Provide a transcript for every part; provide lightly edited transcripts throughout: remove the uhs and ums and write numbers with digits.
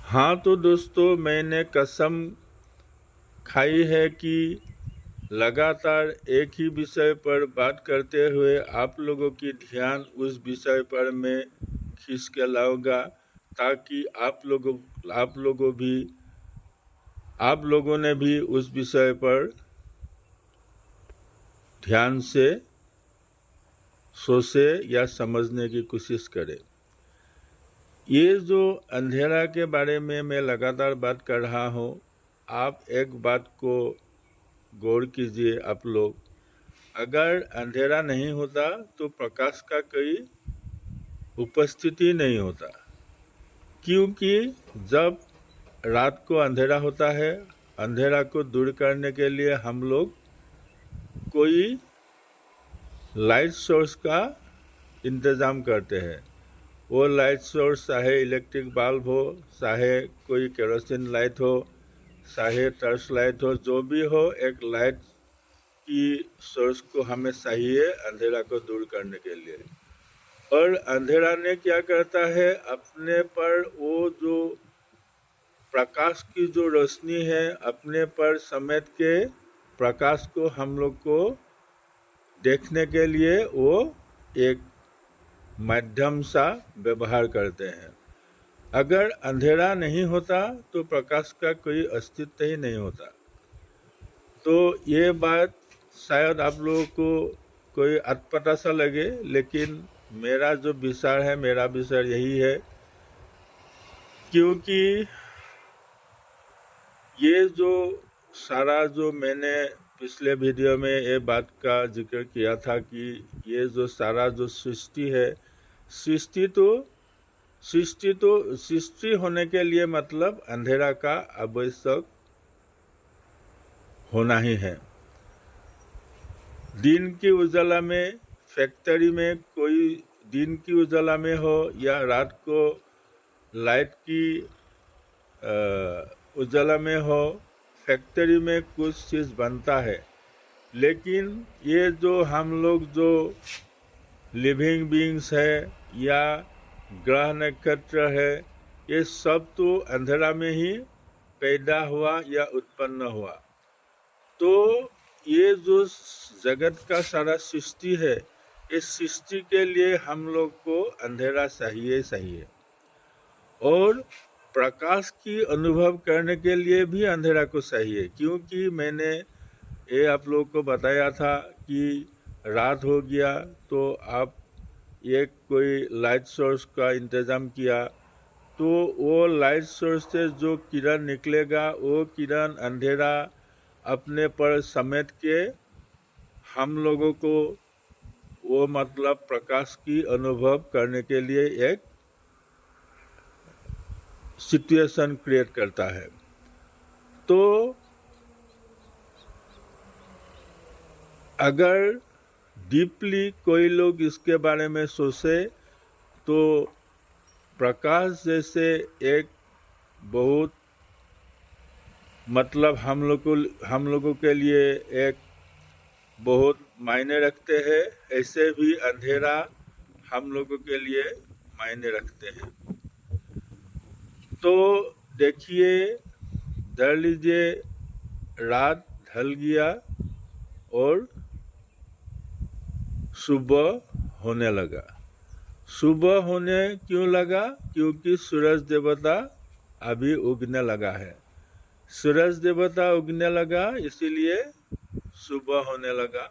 हाँ तो दोस्तों, मैंने कसम खाई है कि लगातार एक ही विषय पर बात करते हुए आप लोगों की ध्यान उस विषय पर मैं खींच के लाऊंगा, ताकि आप लोगों ने भी उस विषय पर ध्यान से सोचे या समझने की कोशिश करें। ये जो अंधेरा के बारे में मैं लगातार बात कर रहा हूँ, आप एक बात को गौर कीजिए। आप लोग, अगर अंधेरा नहीं होता तो प्रकाश का कोई उपस्थिति नहीं होता, क्योंकि जब रात को अंधेरा होता है, अंधेरा को दूर करने के लिए हम लोग कोई लाइट सोर्स का इंतज़ाम करते हैं। वो लाइट सोर्स चाहे इलेक्ट्रिक बल्ब हो, चाहे कोई केरोसिन लाइट हो, चाहे टर्च लाइट हो, जो भी हो, एक लाइट की सोर्स को हमें चाहिए अंधेरा को दूर करने के लिए। और अंधेरा ने क्या करता है, अपने पर वो जो प्रकाश की जो रोशनी है अपने पर समेट के प्रकाश को हम लोग को देखने के लिए वो एक माध्यम सा व्यवहार करते हैं। अगर अंधेरा नहीं होता तो प्रकाश का कोई अस्तित्व ही नहीं होता। तो ये बात शायद आप लोगों को कोई अटपटा सा लगे, लेकिन मेरा जो विचार है, मेरा विचार यही है, क्योंकि ये जो सारा जो मैंने पिछले वीडियो में ये बात का जिक्र किया था कि ये जो सारा जो सृष्टि है, सृष्टि होने के लिए मतलब अंधेरा का आवश्यक होना ही है। दिन की उजाला में, फैक्ट्री में कोई दिन की उजाला में हो या रात को लाइट की उजाला में हो, फैक्ट्री में कुछ चीज़ बनता है। लेकिन ये जो हम लोग जो लिविंग बीइंग्स है या ग्रह नक्षत्र है, ये सब तो अंधेरा में ही पैदा हुआ या उत्पन्न हुआ। तो ये जो जगत का सारा सृष्टि है, इस सृष्टि के लिए हम लोग को अंधेरा चाहिए और प्रकाश की अनुभव करने के लिए भी अंधेरा को चाहिए। क्योंकि मैंने ये आप लोगों को बताया था कि रात हो गया तो आप एक कोई लाइट सोर्स का इंतज़ाम किया, तो वो लाइट सोर्स से जो किरण निकलेगा वो किरण अंधेरा अपने पर समेट के हम लोगों को वो मतलब प्रकाश की अनुभव करने के लिए एक सिचुएशन क्रिएट करता है। तो अगर डीपली कोई लोग इसके बारे में सोचे तो प्रकाश जैसे एक बहुत मतलब हम लोगों के लिए एक बहुत मायने रखते हैं, ऐसे भी अंधेरा हम लोगों के लिए मायने रखते हैं। तो देखिए, धर लीजिए रात ढल गया और सुबह होने लगा। सुबह होने क्यों लगा? क्योंकि सूरज देवता अभी उगने लगा है। सूरज देवता उगने लगा इसीलिए सुबह होने लगा।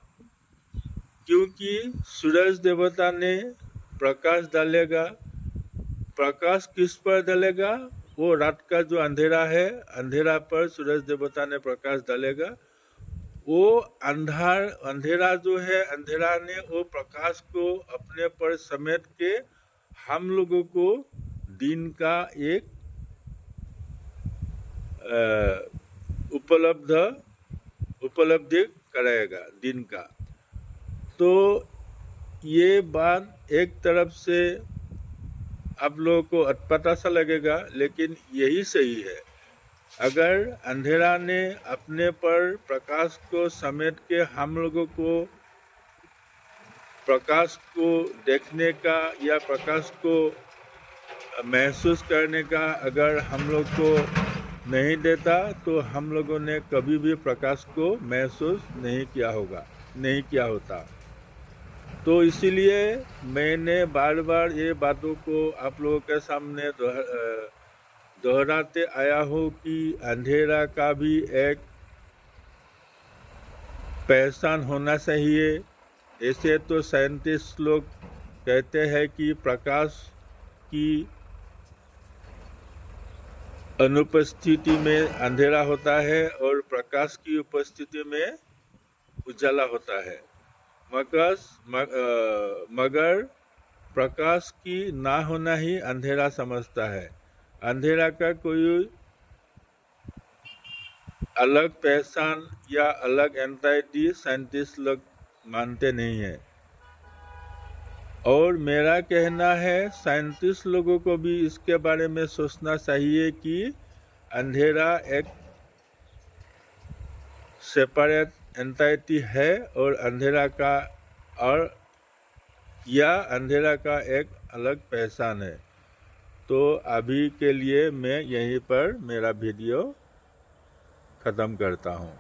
क्योंकि सूरज देवता ने प्रकाश डालेगा। प्रकाश किस पर डालेगा? वो रात का जो अंधेरा है, अंधेरा पर सूरज देवता ने प्रकाश डालेगा। वो अंधेरा जो है, अंधेरा ने वो प्रकाश को अपने पर समेट के हम लोगों को दिन का एक उपलब्धि कराएगा दिन का। तो ये बात एक तरफ से आप लोगों को अटपटा सा लगेगा, लेकिन यही सही है। अगर अंधेरा ने अपने पर प्रकाश को समेट के हम लोगों को प्रकाश को देखने का या प्रकाश को महसूस करने का अगर हम लोग को नहीं देता तो हम लोगों ने कभी भी प्रकाश को महसूस नहीं किया होता। तो इसीलिए मैंने बार बार ये बातों को आप लोगों के सामने दोहराते आया हूँ कि अंधेरा का भी एक पहचान होना चाहिए। ऐसे तो साइंटिस्ट लोग कहते हैं कि प्रकाश की अनुपस्थिति में अंधेरा होता है और प्रकाश की उपस्थिति में उजाला होता है। मगर प्रकाश की ना होना ही अंधेरा समझता है। अंधेरा का कोई अलग पहचान या अलग एंटाइटी साइंटिस्ट लोग मानते नहीं है। और मेरा कहना है साइंटिस्ट लोगों को भी इसके बारे में सोचना चाहिए कि अंधेरा एक सेपरेट एंटाइटी है और अंधेरा का एक अलग पहचान है। तो अभी के लिए मैं यहीं पर मेरा वीडियो ख़त्म करता हूँ।